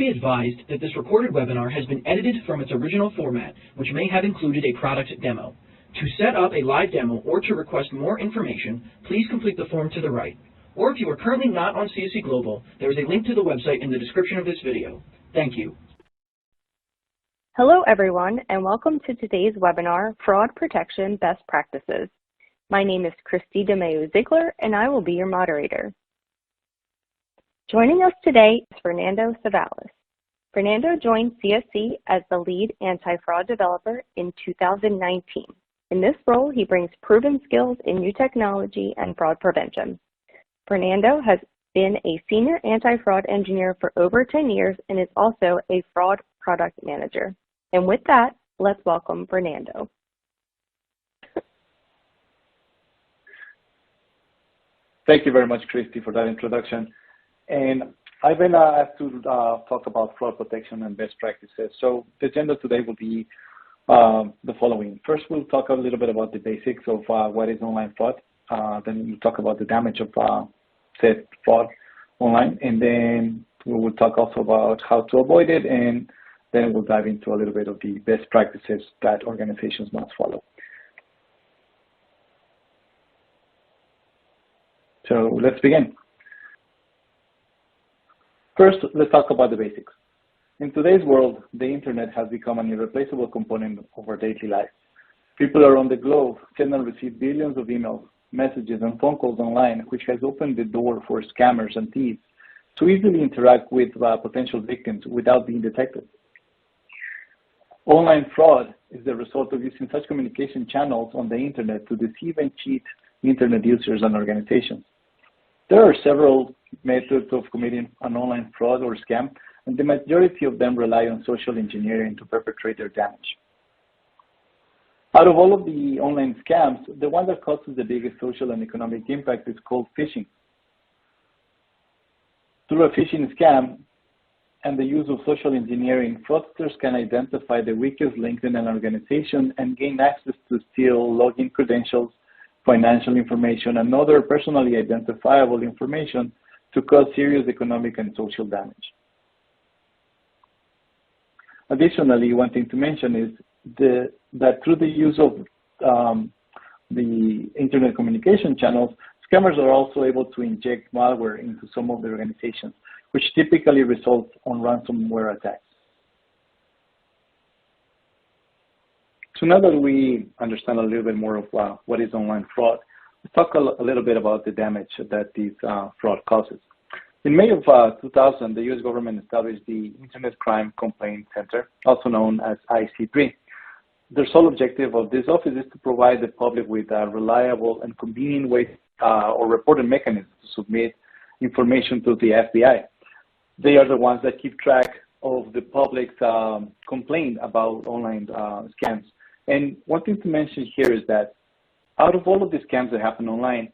be advised that this recorded webinar has been edited from its original format, which may have included a product demo. To set up a live demo or to request more information, please complete the form to the right. Or if you are currently not on CSC Global, there is a link to the website in the description of this video. Thank you. Hello everyone, and welcome to today's webinar, Fraud Protection Best Practices. My name is Christy DeMayo-Ziegler, and I will be your moderator. Joining us today is Fernando Cevallos. Fernando joined CSC as the lead anti-fraud developer in 2019. In this role, he brings proven skills in new technology and fraud prevention. Fernando has been a senior anti-fraud engineer for over 10 years and is also a fraud product manager. And with that, let's welcome Fernando. Thank you very much, Christy, for that introduction. And I've been asked to talk about fraud protection and best practices. So the agenda today will be the following. First, we'll talk a little bit about the basics of what is online fraud. Then we'll talk about the damage of said fraud online. And then we will talk also about how to avoid it. And then we'll dive into a little bit of the best practices that organizations must follow. So let's begin. First, let's talk about the basics. In today's world, the internet has become an irreplaceable component of our daily lives. People around the globe send and receive billions of emails, messages, and phone calls online, which has opened the door for scammers and thieves to easily interact with potential victims without being detected. Online fraud is the result of using such communication channels on the internet to deceive and cheat internet users and organizations. There are several methods of committing an online fraud or scam, and the majority of them rely on social engineering to perpetrate their damage. Out of all of the online scams, the one that causes the biggest social and economic impact is called phishing. Through a phishing scam and the use of social engineering, fraudsters can identify the weakest link in an organization and gain access to steal login credentials, financial information, and other personally identifiable information to cause serious economic and social damage. Additionally, one thing to mention is that through the use of the internet communication channels, scammers are also able to inject malware into some of the organizations, which typically results on ransomware attacks. So now that we understand a little bit more of what is online fraud, let's talk a little bit about the damage that these fraud causes. In May of 2000, the U.S. government established the Internet Crime Complaint Center, also known as IC3. The sole objective of this office is to provide the public with a reliable and convenient way or reporting mechanisms to submit information to the FBI. They are the ones that keep track of the public's complaint about online scams. And one thing to mention here is that out of all of the scams that happen online,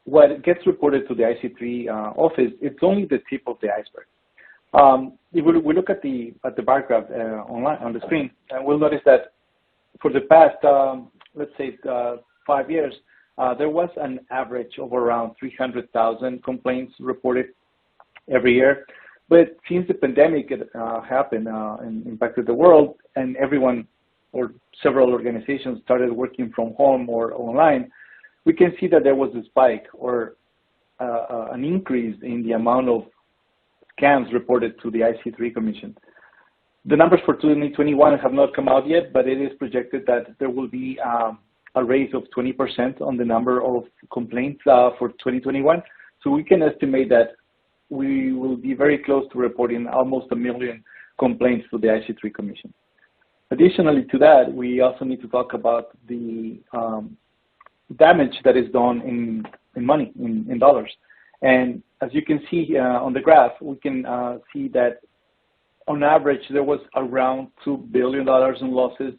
what gets reported to the IC3 office, it's only the tip of the iceberg. If we look at the bar graph online on the screen, we'll notice that for the past, let's say, 5 years, there was an average of around 300,000 complaints reported every year. But since the pandemic happened and impacted the world, and everyone or several organizations started working from home or online, we can see that there was a spike or an increase in the amount of scams reported to the IC3 Commission. The numbers for 2021 have not come out yet, but it is projected that there will be a raise of 20% on the number of complaints for 2021. So we can estimate that we will be very close to reporting almost 1 million complaints to the IC3 Commission. Additionally to that, we also need to talk about the damage that is done in money, in dollars. And as you can see on the graph, we can see that on average, there was around $2 billion in losses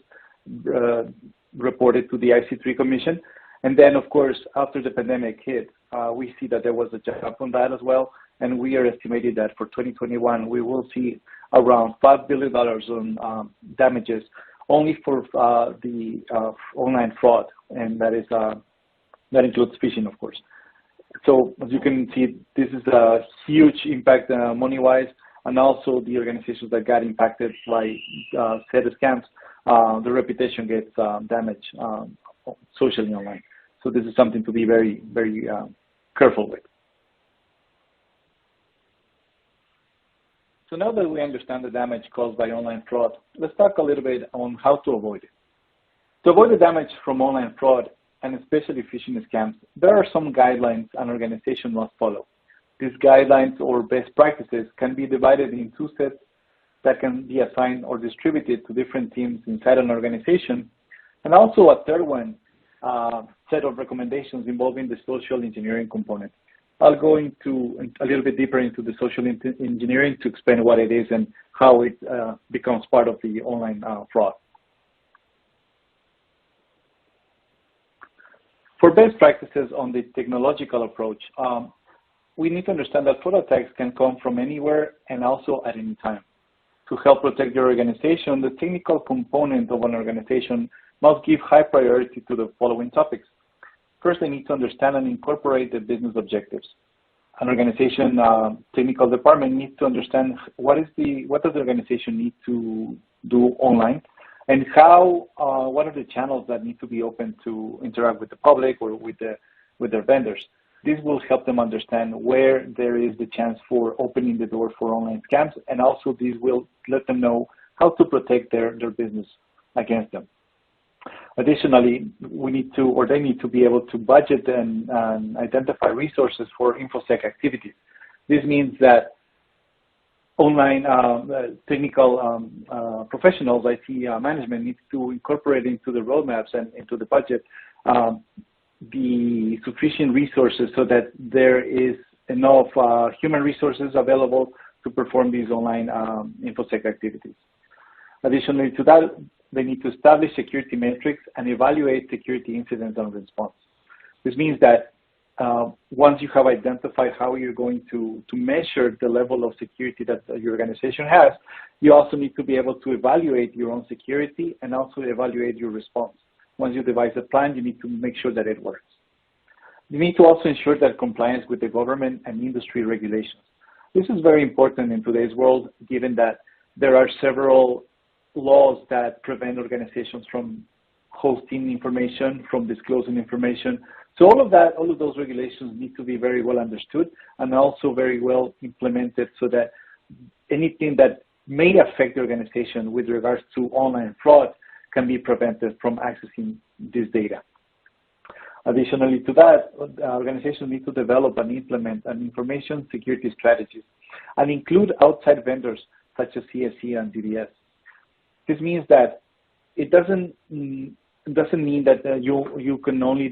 reported to the IC3 Commission. And then, of course, after the pandemic hit, we see that there was a jump on that as well. And we are estimating that for 2021, we will see around $5 billion on damages only for the online fraud. And that is that includes phishing, of course. So as you can see, this is a huge impact money-wise. and also the organizations that got impacted by said scams, the reputation gets damaged socially online. So this is something to be very, very careful with. So now that we understand the damage caused by online fraud, let's talk a little bit on how to avoid it. To avoid the damage from online fraud, and especially phishing scams, there are some guidelines an organization must follow. These guidelines or best practices can be divided in two sets that can be assigned or distributed to different teams inside an organization, and also a third one, set of recommendations involving the social engineering component. I'll go into a little bit deeper into the social engineering to explain what it is and how it becomes part of the online fraud. For best practices on the technological approach, we need to understand that fraud attacks can come from anywhere and also at any time. To help protect your organization, the technical component of an organization must give high priority to the following topics. First, they need to understand and incorporate the business objectives. An organization technical department needs to understand what does the organization need to do online, and what are the channels that need to be open to interact with the public or with their vendors. This will help them understand where there is the chance for opening the door for online scams, and also this will let them know how to protect their business against them. Additionally, they need to be able to budget and identify resources for InfoSec activities. This means that online technical professionals, IT management, needs to incorporate into the roadmaps and into the budget the sufficient resources so that there is enough human resources available to perform these online InfoSec activities. Additionally to that, they need to establish security metrics and evaluate security incidents and response. This means that once you have identified how you're going to measure the level of security that your organization has, you also need to be able to evaluate your own security and also evaluate your response. Once you devise a plan, you need to make sure that it works. You need to also ensure that compliance with the government and industry regulations. This is very important in today's world, given that there are several laws that prevent organizations from hosting information, from disclosing information. So all of those regulations need to be very well understood and also very well implemented so that anything that may affect the organization with regards to online fraud can be prevented from accessing this data. Additionally to that, organizations need to develop and implement an information security strategies and include outside vendors such as CSC and DDS. This means that it doesn't mean that you can only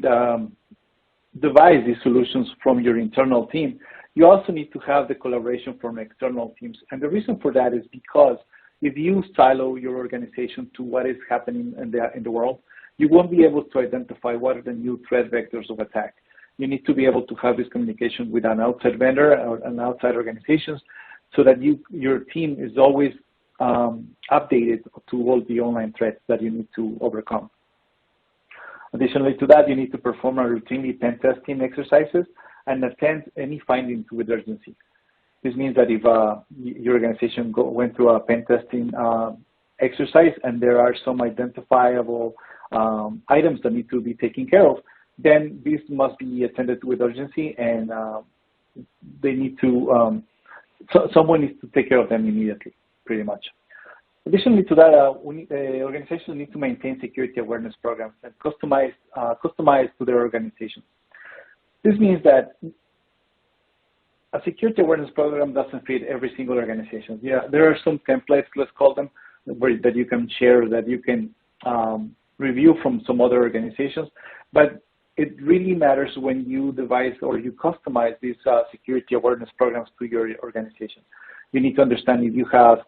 devise these solutions from your internal team. You also need to have the collaboration from external teams. And the reason for that is because if you silo your organization to what is happening in the world, you won't be able to identify what are the new threat vectors of attack. You need to be able to have this communication with an outside vendor or an outside organizations so that your team is always updated to all the online threats that you need to overcome. Additionally to that, you need to perform a routinely pen testing exercises and attend any findings with urgency. This means that if your organization went through a pen testing exercise and there are some identifiable items that need to be taken care of, then this must be attended to with urgency, and they need to someone needs to take care of them immediately, pretty much. Additionally to that, organizations need to maintain security awareness programs and customized to their organization. This means that a security awareness program doesn't fit every single organization. Yeah, there are some templates, let's call them, that you can share, that you can review from some other organizations, but it really matters when you devise or you customize these security awareness programs to your organization. You need to understand if you have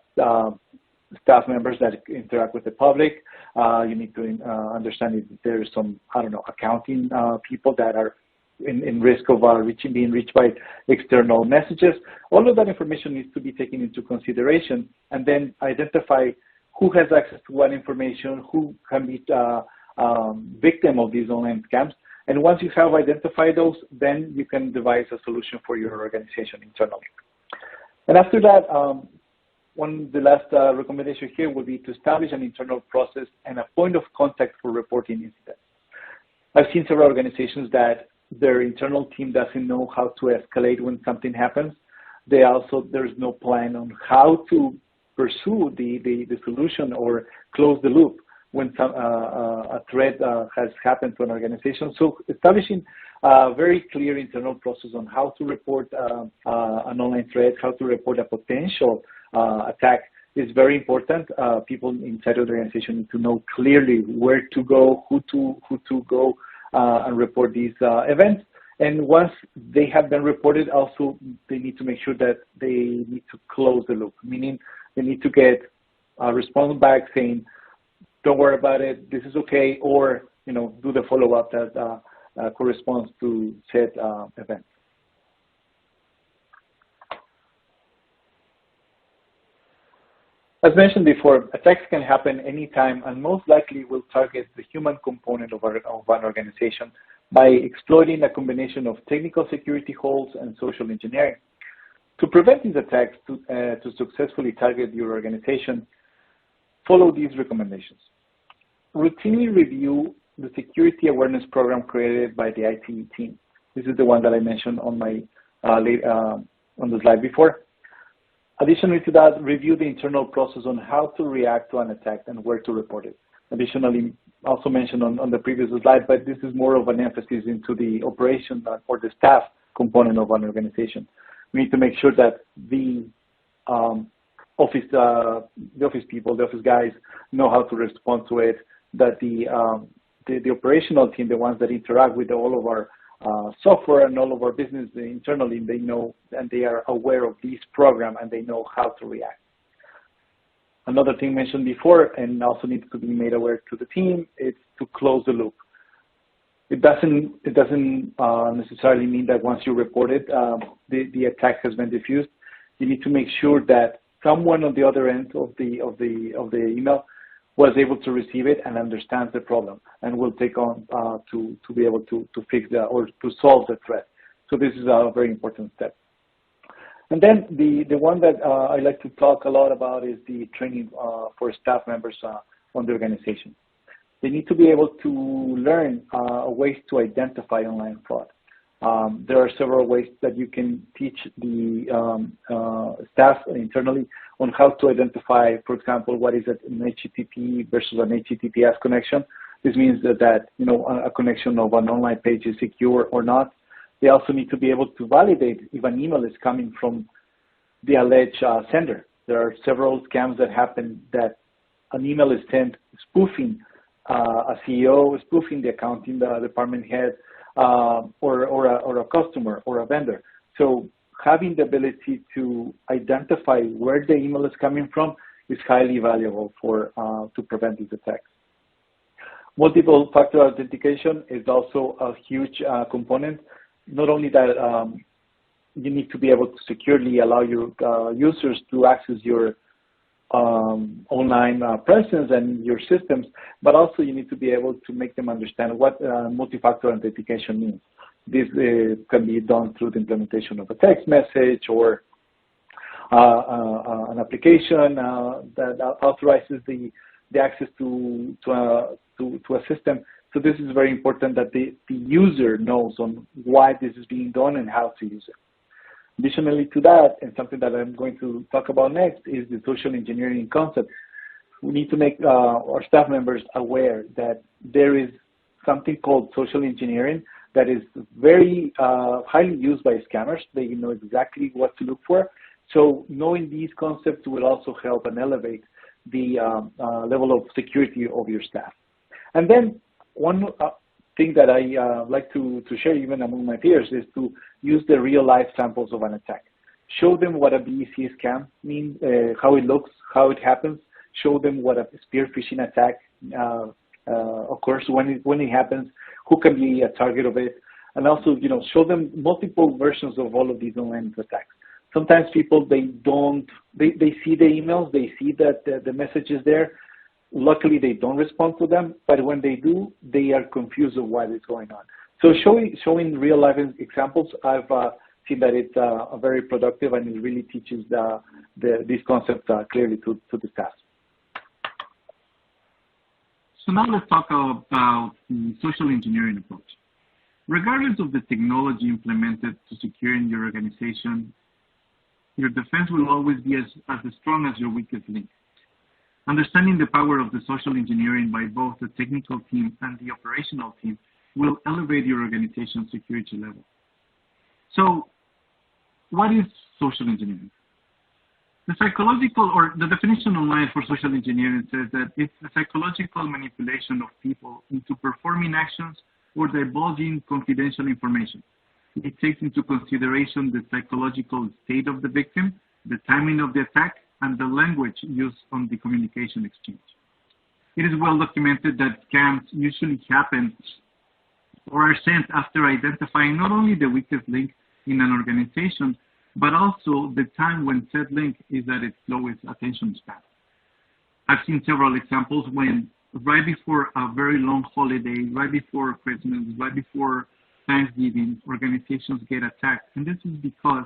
staff members that interact with the public. You need to understand if there's some, accounting people that are in risk of being reached by external messages. All of that information needs to be taken into consideration, and then identify who has access to what information, who can be victim of these online scams. And once you have identified those, then you can devise a solution for your organization internally. And after that, the last recommendation here would be to establish an internal process and a point of contact for reporting incidents. I've seen several organizations that their internal team doesn't know how to escalate when something happens. There's no plan on how to pursue the solution or close the loop when a threat has happened to an organization. So establishing a very clear internal process on how to report an online threat, how to report a potential attack is very important. People inside the organization need to know clearly where to go, who to go and report these events. And once they have been reported, also they need to make sure that they need to close the loop, meaning they need to get a response back saying, don't worry about it, this is okay, or do the follow-up that corresponds to said event. As mentioned before, attacks can happen anytime and most likely will target the human component of an organization by exploiting a combination of technical security holes and social engineering. To prevent these attacks to successfully target your organization, follow these recommendations. Routinely review the security awareness program created by the IT team. This is the one that I mentioned on my on the slide before. Additionally to that, review the internal process on how to react to an attack and where to report it. Additionally, also mentioned on the previous slide, but this is more of an emphasis into the operation or the staff component of an organization. We need to make sure that the office people, the office guys know how to respond to it, that the operational team, the ones that interact with all of our software and all of our business internally, they know and they are aware of this program and they know how to react. Another thing mentioned before and also needs to be made aware to the team is to close the loop. It doesn't necessarily mean that once you report it, the attack has been diffused. You need to make sure that someone on the other end of the email was able to receive it and understands the problem and will take on to be able to fix that or to solve the threat. So this is a very important step. And then the one that I like to talk a lot about is the training for staff members on the organization. They need to be able to learn ways to identify online fraud. There are several ways that you can teach the staff internally on how to identify, for example, what is an HTTP versus an HTTPS connection. This means that a connection of an online page is secure or not. They also need to be able to validate if an email is coming from the alleged sender. There are several scams that happen that an email is sent spoofing a CEO, spoofing the accounting department head, or a customer or a vendor. So having the ability to identify where the email is coming from is highly valuable to prevent these attacks. Multiple factor authentication is also a huge component. Not only that, you need to be able to securely allow your users to access your online presence and your systems, but also you need to be able to make them understand what multi-factor authentication means. This can be done through the implementation of a text message or an application that authorizes the access to a system. So this is very important that the user knows on why this is being done and how to use it. Additionally to that, and something that I'm going to talk about next, is the social engineering concept. We need to make our staff members aware that there is something called social engineering that is very highly used by scammers. They know exactly what to look for. So knowing these concepts will also help and elevate the level of security of your staff. And then one thing that I like to share even among my peers is to use the real life samples of an attack. Show them what a BEC scam means, how it looks, how it happens. Show them what a spear phishing attack occurs when it happens, who can be a target of it, and also show them multiple versions of all of these online attacks. Sometimes people they see the emails, they see that the message is there. Luckily, they don't respond to them, but when they do, they are confused of what is going on. So showing real life examples, I've think that it's very productive, and it really teaches this concept clearly to discuss. So now let's talk about the social engineering approach. Regardless of the technology implemented to securing your organization, your defense will always be as strong as your weakest link. Understanding the power of the social engineering by both the technical team and the operational team will elevate your organization's security level. So, what is social engineering? The psychological, or the definition online for social engineering says that it's a psychological manipulation of people into performing actions or divulging confidential information. It takes into consideration the psychological state of the victim, the timing of the attack, and the language used on the communication exchange. It is well documented that scams usually happen or are sent after identifying not only the weakest link in an organization, but also the time when said link is at its lowest attention span. I've seen several examples when right before a very long holiday, right before Christmas, right before Thanksgiving, organizations get attacked. And this is because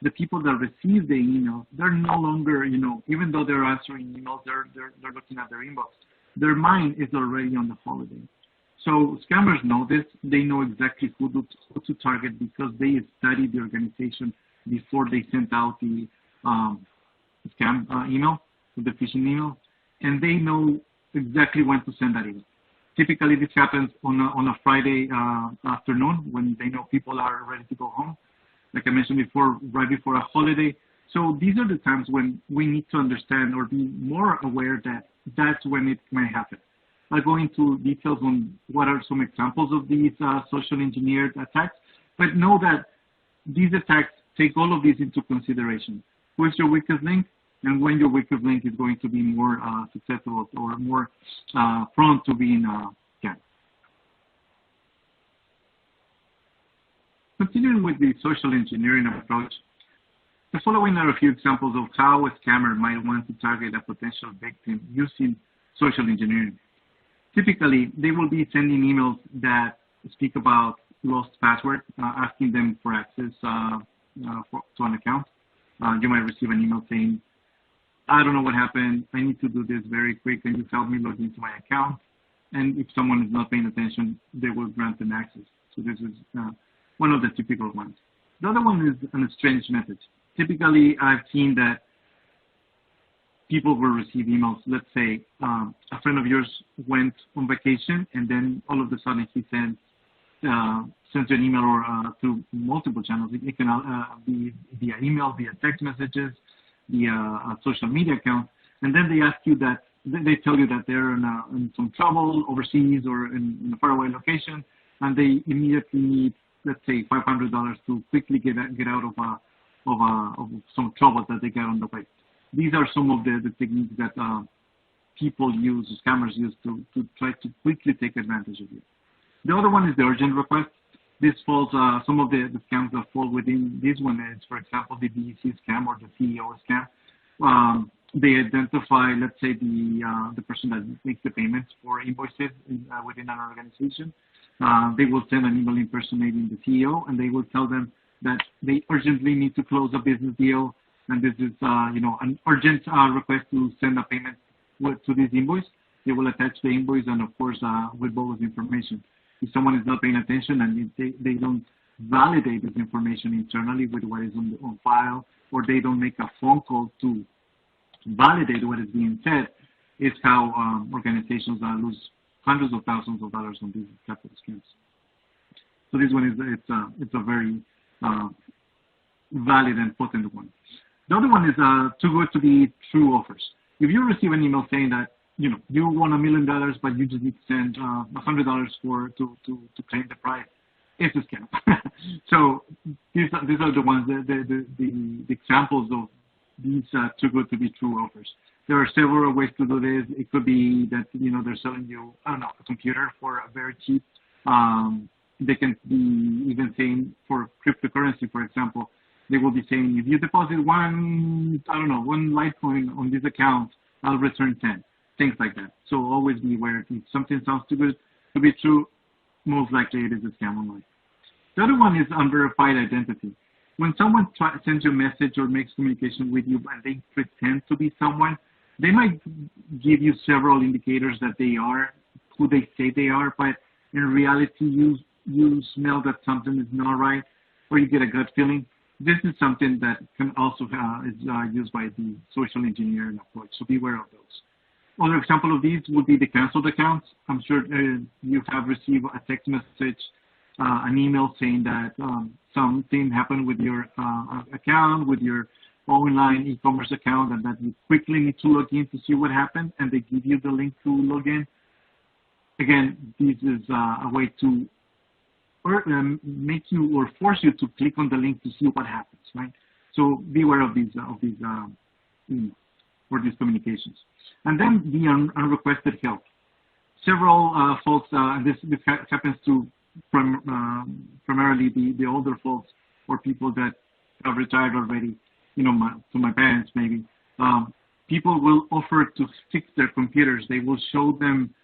the people that receive the email, they're no longer, even though they're answering emails, they're looking at their inbox. Their mind is already on the holiday. So scammers know this. They know exactly who to target because they studied the organization before they sent out the scam email, the phishing email, and they know exactly when to send that email. Typically, this happens on a Friday afternoon when they know people are ready to go home. Like I mentioned before, right before a holiday. So these are the times when we need to understand or be more aware that that's when it might happen. I'll go into details on what are some examples of these social engineered attacks, but know that these attacks take all of these into consideration. Who is your weakest link, and when your weakest link is going to be more susceptible or more prone to being scammed. Continuing with the social engineering approach, the following are a few examples of how a scammer might want to target a potential victim using social engineering. Typically, they will be sending emails that speak about lost password, asking them for access to an account. You might receive an email saying, I don't know what happened. I need to do this very quick. Can you help me log into my account? And if someone is not paying attention, they will grant them access. So this is one of the typical ones. The other one is an exchange message. Typically, I've seen that people will receive emails. Let's say a friend of yours went on vacation, and then all of a sudden he sends you an email or through multiple channels. It can be via email, via text messages, via a social media account, and then they ask you that, they tell you that they're in some trouble overseas or in a faraway location, and they immediately need, let's say, $500 to quickly get out of some trouble that they get on the way. These are some of the techniques that people use, scammers use to try to quickly take advantage of you. The other one is the urgent request. This falls, some of the scams that fall within this one is, for example, the BEC scam or the CEO scam. They identify, let's say, the person that makes the payments for invoices within an organization. They will send an email impersonating the CEO, and they will tell them that they urgently need to close a business deal, and this is, an urgent request to send a payment to this invoice. They will attach the invoice and, of course, with bogus information. If someone is not paying attention and they don't validate this information internally with what is on file, or they don't make a phone call to validate what is being said, is how organizations lose hundreds of thousands of dollars on these type of scams. So this one is a very valid and potent one. The other one is too good to be true offers. If you receive an email saying that you won $1 million, but you just need to send $100 to claim the prize, it's a scam. So these are the ones, the examples of these too good to be true offers. There are several ways to do this. It could be that they're selling you, I don't know, a computer for a very cheap. They can be even saying for cryptocurrency, for example, they will be saying, if you deposit one Litecoin on this account, I'll return 10. Things like that. So always be aware. If something sounds too good to be true, most likely it is a scam online. The other one is unverified identity. when someone sends you a message or makes communication with you and they pretend to be someone, they might give you several indicators that they are who they say they are, but in reality, you smell that something is not right, or you get a gut feeling. This is something that can also is used by the social engineering approach, so beware of those. Another example of these would be the canceled accounts. I'm sure you have received a text message, an email saying that something happened with your account, with your online e-commerce account, and that you quickly need to log in to see what happened, and they give you the link to log in. Again, this is a way to make you or force you to click on the link to see what happens, right? So beware of these communications. And then the unrequested help. Several folks, this happens to primarily the older folks or people that have retired already, to my parents maybe. People will offer to fix their computers. They will show them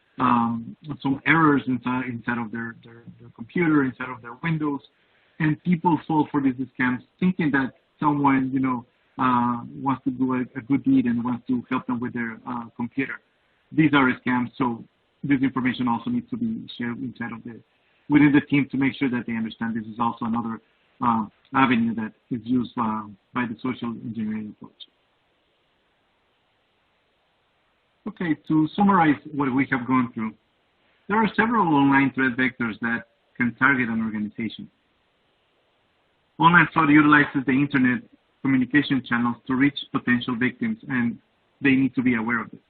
some errors inside of their computer, inside of their Windows, and people fall for these scams thinking that someone, wants to do a good deed and wants to help them with their computer. These are scams, so this information also needs to be shared within the team to make sure that they understand this is also another avenue that is used by the social engineering approach. Okay, to summarize what we have gone through, there are several online threat vectors that can target an organization. Online fraud utilizes the internet communication channels to reach potential victims, and they need to be aware of this.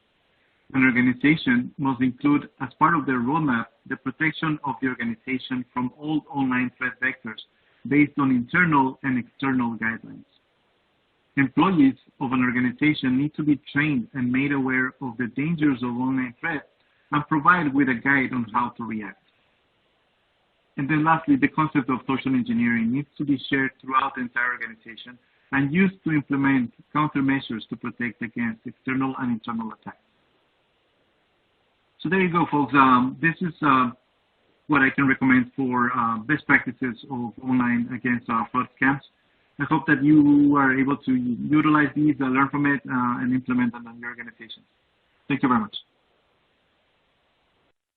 An organization must include, as part of their roadmap, the protection of the organization from all online threat vectors based on internal and external guidelines. Employees of an organization need to be trained and made aware of the dangers of online threats and provided with a guide on how to react. And then lastly, the concept of social engineering needs to be shared throughout the entire organization and used to implement countermeasures to protect against external and internal attacks. So there you go, folks. This is what I can recommend for best practices of online against fraud scams. I hope that you are able to utilize these, learn from it, and implement them in your organization. Thank you very much.